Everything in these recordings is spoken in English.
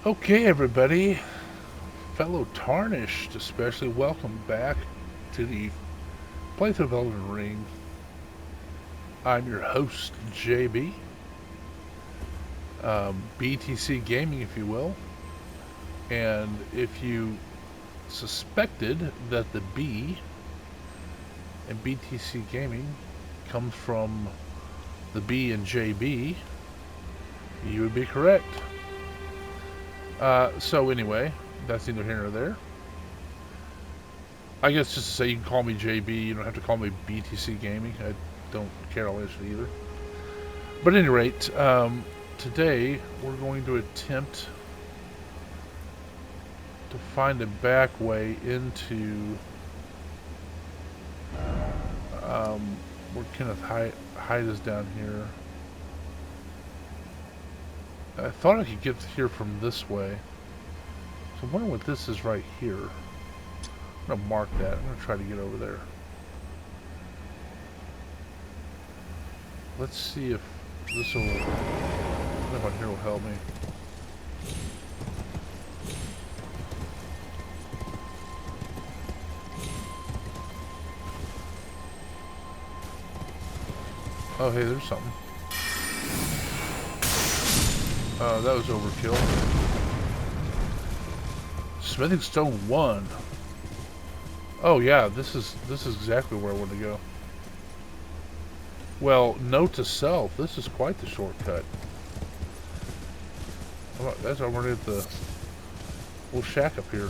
Okay, everybody, fellow Tarnished, especially, welcome back to the playthrough of Elden Ring. I'm your host, JB, BTC Gaming, if you will. And if you suspected that the B in BTC Gaming comes from the B in JB, you would be correct. So anyway, that's neither here nor there. I guess just to say you can call me JB, you don't have to call me BTC Gaming. I don't care all this either. But at any rate, today we're going to attempt to find a back way into where Kenneth Haight is down here. I thought I could get here from this way. So I'm wondering what this is right here. I'm going to mark that. I'm going to try to get over there. Let's see if this will... If on here will help me. Oh, hey, there's something. That was overkill. Smithing Stone 1. Oh yeah, this is exactly where I want to go. Well, note to self, this is quite the shortcut. That's already at the little shack up here.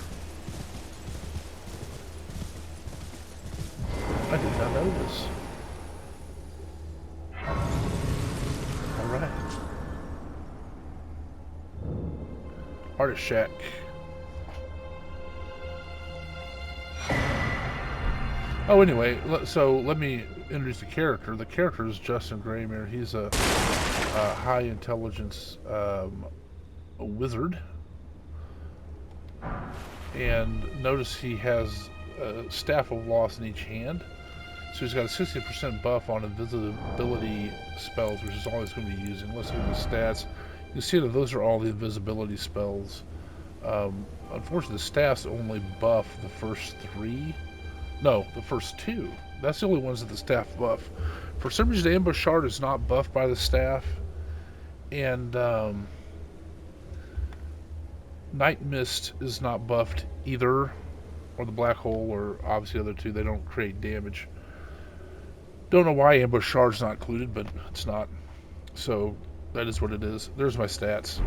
I did not know this. Alright. Artist shack. Oh, anyway, so let me introduce the character. The character is Justin Graymere. He's a high intelligence wizard. And notice he has a Staff of Loss in each hand. So he's got a 60% buff on invisibility spells, which is all he's going to be using. Let's look at the stats. You can see that those are all the invisibility spells. Unfortunately, the staffs only buff the first three. No, the first two. That's the only ones that the staff buff. For some reason, the Ambush Shard is not buffed by the staff. And Night Mist is not buffed either. Or the Black Hole, or obviously the other two. They don't create damage. Don't know why Ambush Shard's not included, but it's not. So, that is what it is. There's my stats.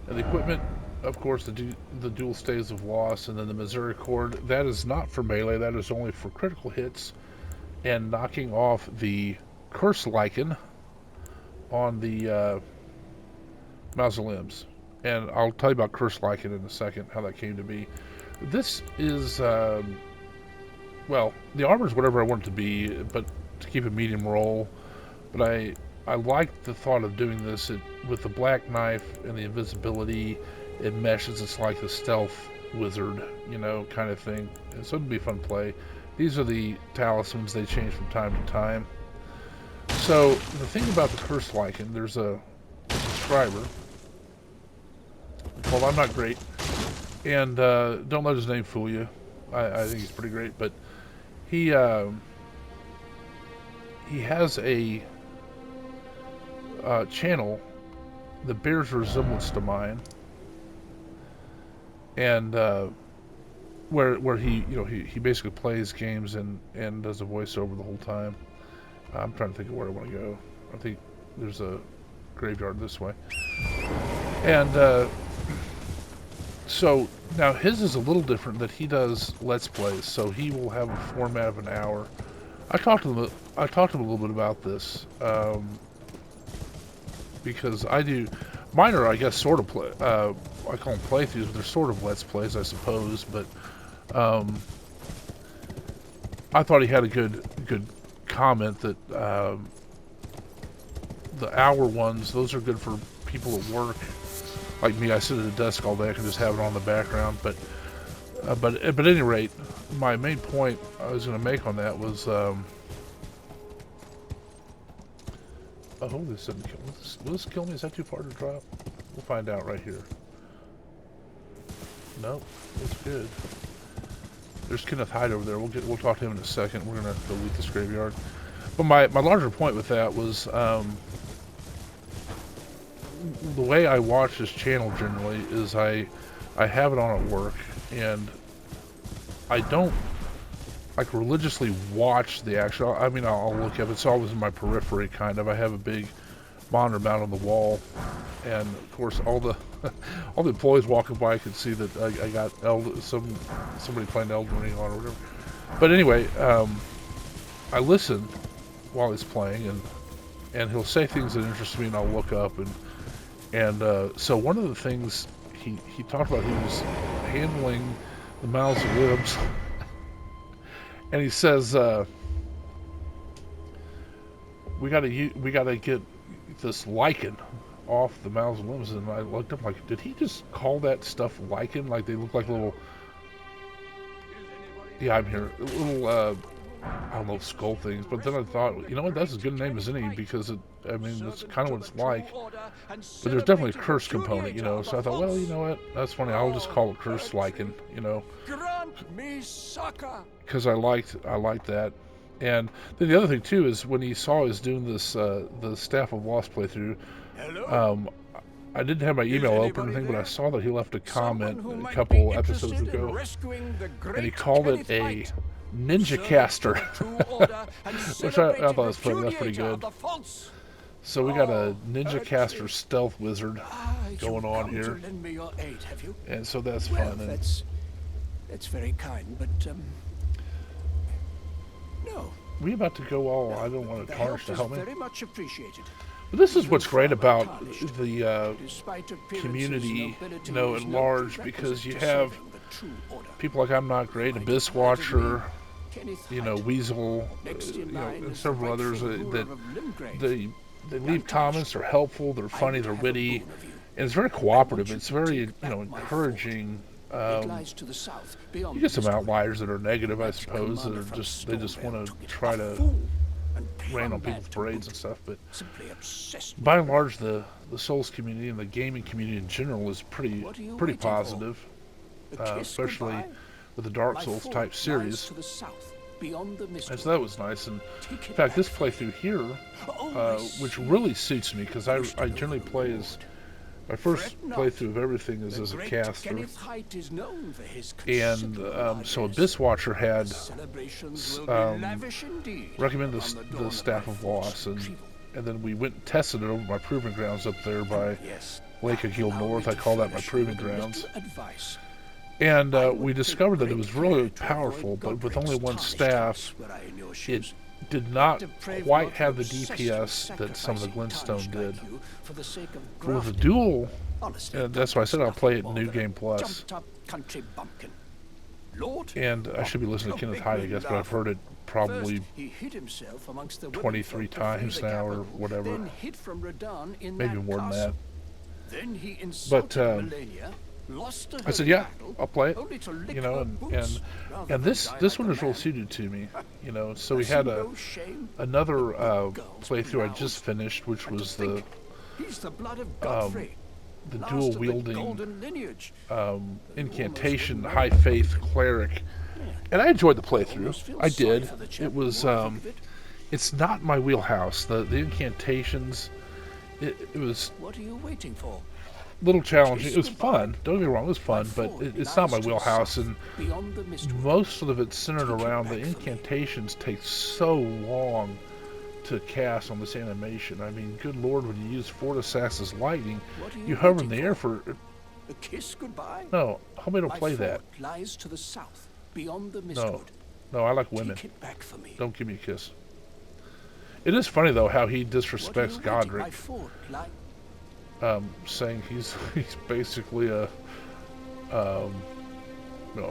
And the equipment, of course, the dual staves of loss, and then the Misericord. That is not for melee. That is only for critical hits and knocking off the curse lichen on the mausoleums. And I'll tell you about curse lichen in a second, how that came to be. This is, well, the armor is whatever I want it to be, but to keep a medium roll. But I like the thought of doing this with the black knife and the invisibility. It meshes. It's like the stealth wizard, you know, kind of thing. So it'd be a fun play. These are the talismans. They change from time to time. So the thing about the curse lichen, there's a subscriber called I'm Not Great, and don't let his name fool you. I think he's pretty great, but he has a channel that bears resemblance to mine, and where he, you know, he basically plays games and does a voiceover the whole time. I'm trying to think of where I want to go. I think there's a graveyard this way, and so now his is a little different. That he does Let's Plays, so he will have a format of an hour. I talked to him a little bit about this. Because I do, mine are, I guess, sort of play. I call them playthroughs, but they're sort of Let's Plays, I suppose. But I thought he had a good comment that the hour ones, those are good for people at work, like me. I sit at a desk all day. I can just have it on the background. But at any rate, my main point I was going to make on that was. Oh, this didn't kill. Will this kill me? Is that too far to drop? We'll find out right here. Nope, it's good. There's Kenneth Hyde over there. We'll talk to him in a second. We're gonna go loot this graveyard. But my larger point with that was the way I watch this channel generally is I have it on at work, and I don't like religiously watch the actual. I mean, I'll look at it. It's always in my periphery, kind of. I have a big monitor mounted on the wall, and of course all the all the employees walking by could see that I got somebody playing Elden Ring on or whatever. But anyway, I listen while he's playing, and he'll say things that interest me, and I'll look up, and so one of the things he talked about, he was handling the mouths and limbs, and he says we gotta get this lichen off the mouths and limbs, and I looked up like, did he just call that stuff lichen? Like they look like little, yeah, I'm here, little I don't know, skull things. But then I thought, you know what, that's as good a name as any, because I mean, that's kind of what it's like. But there's definitely a curse component, you know. So I thought, well, you know what, that's funny. I'll just call it curse lichen, you know, because I liked that. And then the other thing too is when he saw I was doing this the Staff of Lost playthrough, I didn't have my email open or anything, but I saw that he left a comment a couple episodes ago, and he called it a ninja caster, which I thought was funny. That's pretty good. So we got a ninja caster stealth wizard going on here, and so that's fun. That's very kind, but no. We about to go all. I don't want to tarnish to help me. Very much appreciated. But this is what's great about the community, you know, at large, because you have people like I'm Not Great, Abyss Watcher, you know, Weasel, you know, and several others that they leave comments. They're helpful, they're funny, they're witty, and it's very cooperative. It's very, you know, encouraging. You get some outliers that are negative, I suppose, that are they just want to try to rain on people's parades and stuff. But by and large, the Souls community and the gaming community in general is pretty positive, especially with the Dark Souls type series. And so that was nice. And in fact, this playthrough here, which really suits me, because I generally play as my first playthrough of everything is as a caster, and so Abyss Watcher had recommended the Staff of Loss, and then we went and tested it over my proving grounds up there by Lake of Guild North. I call that my proving grounds. And we discovered that it was really powerful, but with only one staff, it did not quite have the DPS that some of the Glintstone did. But with the dual, and that's why I said I'll play it in New Game Plus. And I should be listening to Kenneth Hyde, I guess, but I've heard it probably 23 times now or whatever. Maybe more than that. But I said, yeah, I'll play it, you know, and this one is real suited to me, you know. So we had another playthrough I just finished, which was the dual wielding incantation high faith cleric, and I enjoyed the playthrough. I did. It was it's not my wheelhouse. The incantations, it was. What are you waiting for? Little challenging. It was fun. Don't get me wrong, it was fun, but it's not my wheelhouse, and most of it's centered around the incantations take so long to cast on this animation. I mean, good lord, when you use Fortisas's lightning, you hover in the air for a kiss goodbye. No, homie, don't play that. Lies to the south, beyond the no, I like women. Take it back for me. Don't give me a kiss. It is funny though how he disrespects Godric. Saying he's basically a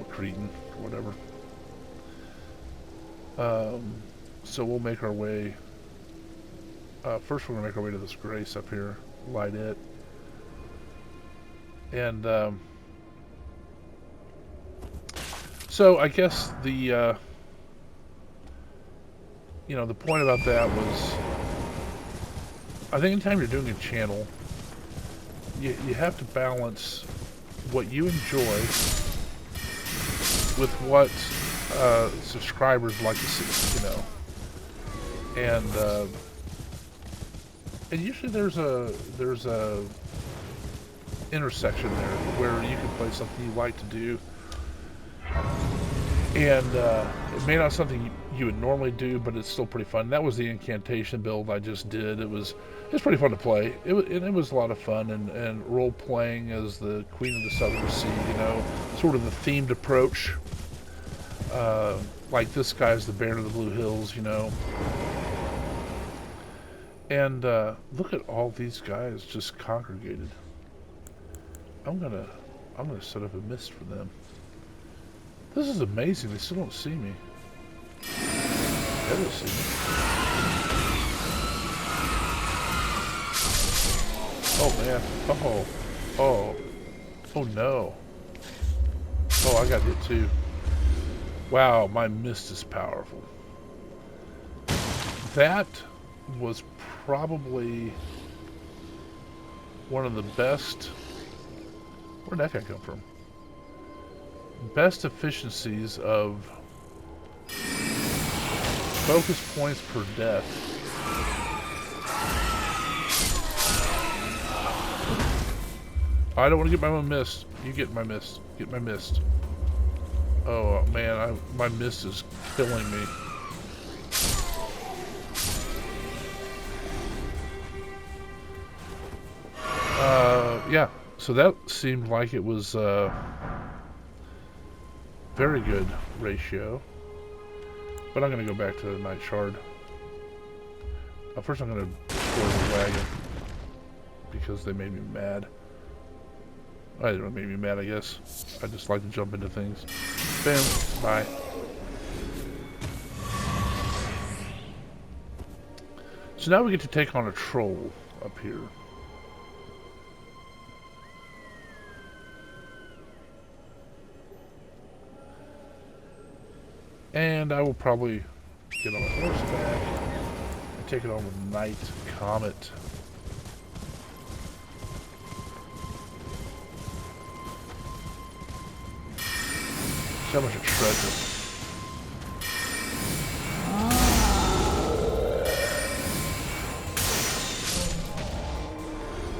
cretin or whatever. So we'll make our way. First, we're gonna make our way to this grace up here, light it, and so I guess the the point about that was, I think anytime you're doing a channel, you have to balance what you enjoy with what subscribers like to see, you know. And usually there's a intersection there where you can play something you like to do, and it may not something you would normally do, but it's still pretty fun. That was the incantation build I just did. It's pretty fun to play. It was a lot of fun, and role playing as the Queen of the Southern Sea, you know, sort of the themed approach. Like this guy's the Baron of the Blue Hills, you know. And look at all these guys just congregated. I'm gonna set up a mist for them. This is amazing. They still don't see me. They don't see me. Oh man. Oh no. Oh, I got hit too. Wow, my mist is powerful. That was probably one of the best. Where'd that guy come from? Best efficiencies of focus points per death. I don't want to get my own mist. You get my mist. Get my mist. Oh man, my mist is killing me. Yeah. So that seemed like it was very good ratio. But I'm going to go back to the Night Shard. First I'm going to destroy the wagon. Because they made me mad. I don't make me mad, I guess. I just like to jump into things. Bam. Bye. So now we get to take on a troll up here. And I will probably get on my horseback and take it on with Night Comet. So much a treasure.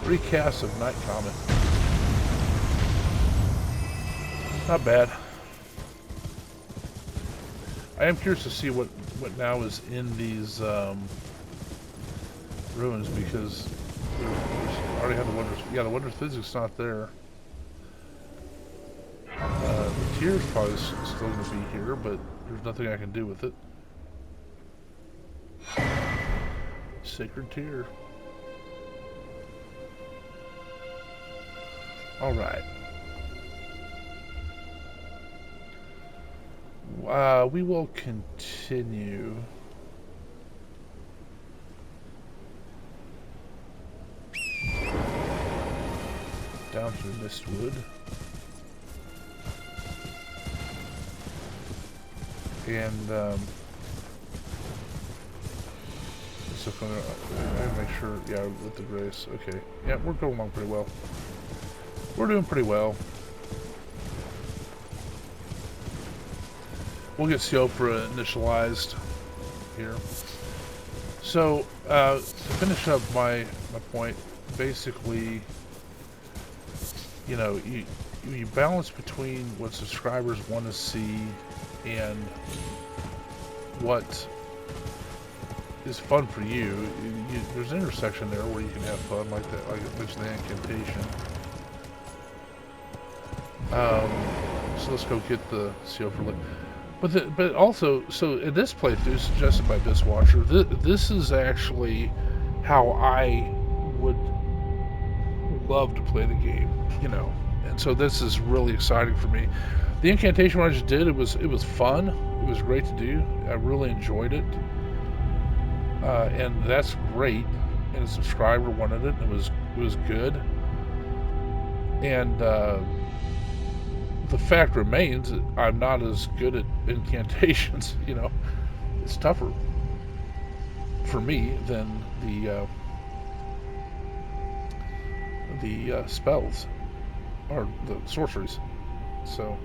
Recast of Night Comet. Not bad. I am curious to see what now is in these ruins, because I already have the wonders. Yeah, the wonders physics not there. The tier's probably still going to be here, but there's nothing I can do with it. Sacred tier. All right. We will continue. Down to the Mistwood. And, so I'm gonna make sure, yeah, with the grace. Okay. Yeah, we're going along pretty well. We're doing pretty well. We'll get Siofra initialized here. So, to finish up my point, basically, you know, you balance between what subscribers want to see and what is fun for you. There's an intersection there where you can have fun, like that, like I mentioned, the incantation. So let's go get the Siofra. But also, so in this playthrough, suggested by Biswatcher, this is actually how I would love to play the game, you know. And so this is really exciting for me. The incantation one I just did, it was fun. It was great to do. I really enjoyed it. And that's great. And a subscriber wanted it. And it was good. And the fact remains that I'm not as good at incantations, you know. It's tougher for me than the spells or the sorceries. So,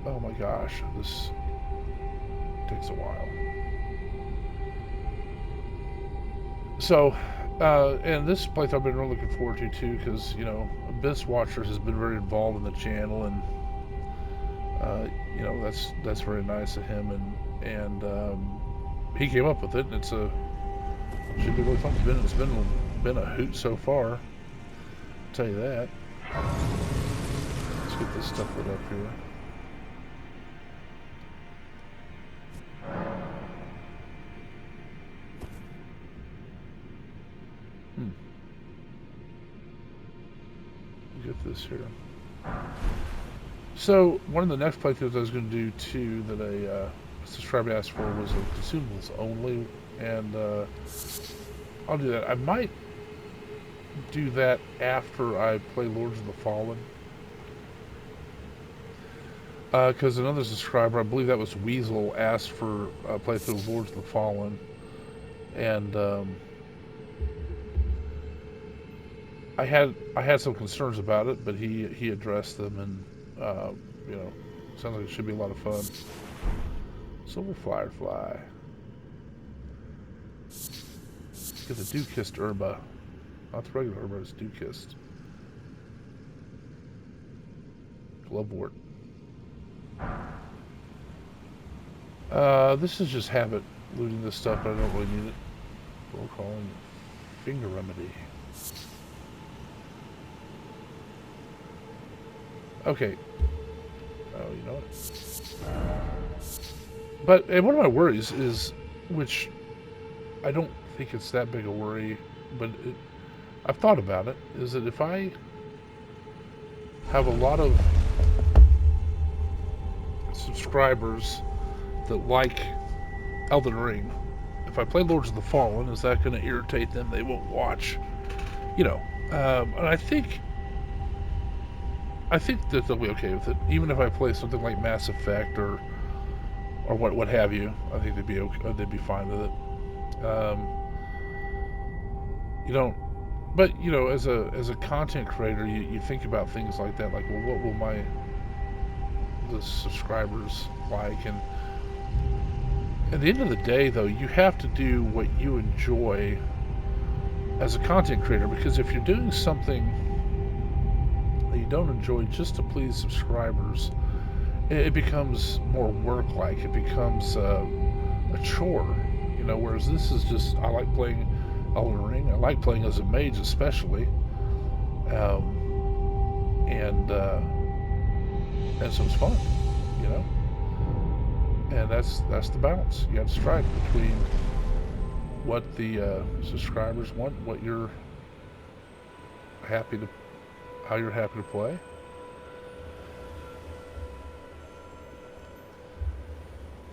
oh my gosh, this takes a while. So, and this playthrough I've been really looking forward to too, because Abyss Watchers has been very involved in the channel, and that's very nice of him, and he came up with it, and should be really fun. It's been a hoot so far. I'll tell you that. Let's get this stuff lit up here. Get this here. So one of the next playthroughs I was going to do too that a subscriber asked for was a consumables only, and I'll do that. I might do that after I play Lords of the Fallen, because another subscriber, I believe that was Weasel, asked for a playthrough of Lords of the Fallen, and I had some concerns about it, but he addressed them, and sounds like it should be a lot of fun. Silver Firefly. Get the Dew-Kissed Herba. Not the regular Herba, it's Dew-Kissed. Glovewort. This is just habit looting this stuff, but I don't really need it. We're calling it Finger Remedy. Okay. Oh, you know what? But one of my worries is, which I don't think it's that big a worry, but I've thought about it, is that if I have a lot of subscribers that like Elden Ring, if I play Lords of the Fallen, is that going to irritate them? They won't watch, and I think that they'll be okay with it, even if I play something like Mass Effect or what have you. I think they'd be okay, they'd be fine with it. But as a content creator, you think about things like that, like, well, what will the subscribers like? And at the end of the day, though, you have to do what you enjoy as a content creator, because if you're doing something that you don't enjoy just to please subscribers, it becomes more work-like. It becomes a chore, whereas this is just, I like playing Elden Ring. I like playing as a mage, especially, and so it's fun, and that's the balance you have to strike between what the subscribers want, how you're happy to play.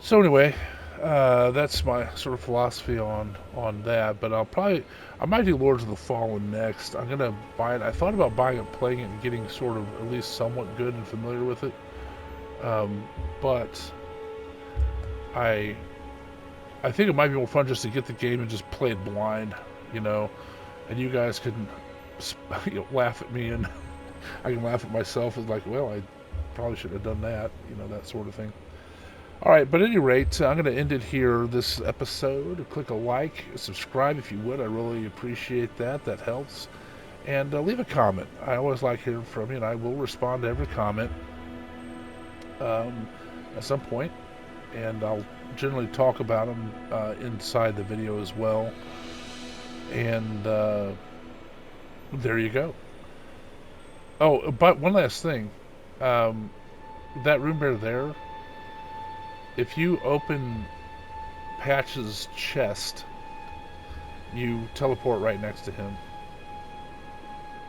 So anyway, that's my sort of philosophy on that. But I might do Lords of the Fallen next. I'm gonna buy it. I thought about buying it, playing it, and getting sort of at least somewhat good and familiar with it. But I think it might be more fun just to get the game and just play it blind, and you guys can laugh at me, and I can laugh at myself as like, well, I probably should have done that, that sort of thing. All right, but at any rate, I'm going to end it here, this episode. Click a like, subscribe if you would. I really appreciate that. That helps. And leave a comment. I always like hearing from you, and I will respond to every comment at some point. And I'll generally talk about them inside the video as well. And there you go. Oh, but one last thing. That room bear there, if you open Patch's chest, you teleport right next to him.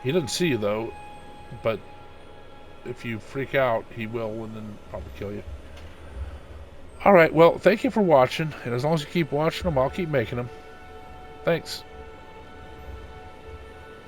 He doesn't see you, though, but if you freak out, he will, and then probably kill you. Alright, well, thank you for watching, and as long as you keep watching them, I'll keep making them. Thanks.